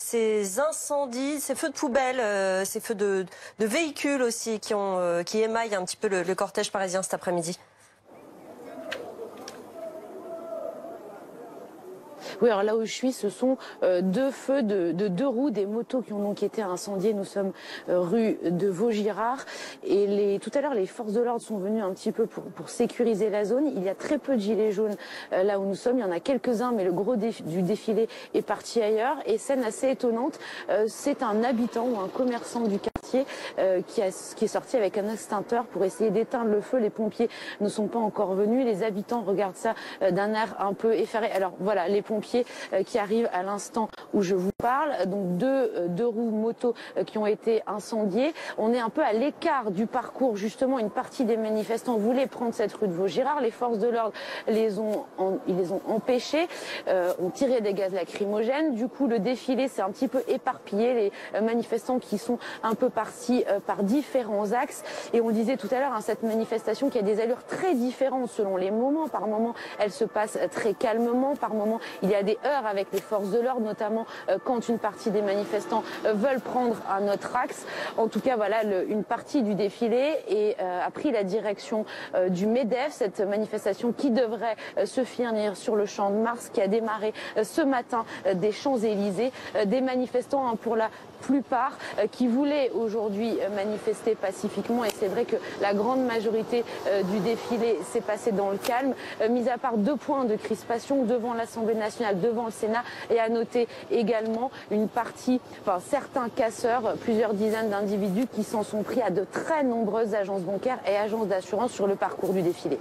ces incendies, ces feux de poubelle, ces feux de véhicules aussi qui émaillent un petit peu le cortège parisien cet après-midi. Oui, alors là où je suis, ce sont deux feux de deux roues, des motos qui ont donc été incendiées. Nous sommes rue de Vaugirard et tout à l'heure, les forces de l'ordre sont venues un petit peu pour sécuriser la zone. Il y a très peu de gilets jaunes là où nous sommes. Il y en a quelques-uns, mais le gros du défilé est parti ailleurs. Et scène assez étonnante, c'est un habitant ou un commerçant du quartier qui est sorti avec un extincteur pour essayer d'éteindre le feu. Les pompiers ne sont pas encore venus. Les habitants regardent ça d'un air un peu effaré. Alors voilà, les pompiers qui arrivent à l'instant où je vous parle, donc deux roues moto qui ont été incendiées. On est un peu à l'écart du parcours, justement. Une partie des manifestants voulaient prendre cette rue de Vaugirard. Les forces de l'ordre ils les ont empêchés, ont tiré des gaz lacrymogènes. Du coup, le défilé s'est un petit peu éparpillé. Les manifestants qui sont un peu partis par différents axes. Et on le disait tout à l'heure, cette manifestation qui a des allures très différentes selon les moments. Par moments, elle se passe très calmement. Par moments, il y a des heurts avec les forces de l'ordre, notamment quand une partie des manifestants veulent prendre un autre axe. En tout cas, voilà, une partie du défilé a pris la direction du MEDEF, cette manifestation qui devrait se finir sur le Champ de Mars, qui a démarré ce matin des Champs-Élysées. Des manifestants, pour la plupart, qui voulaient aujourd'hui manifester pacifiquement. Et c'est vrai que la grande majorité du défilé s'est passée dans le calme, mis à part 2 points de crispation devant l'Assemblée nationale, devant le Sénat, et à noter également certains casseurs, plusieurs dizaines d'individus qui s'en sont pris à de très nombreuses agences bancaires et agences d'assurance sur le parcours du défilé.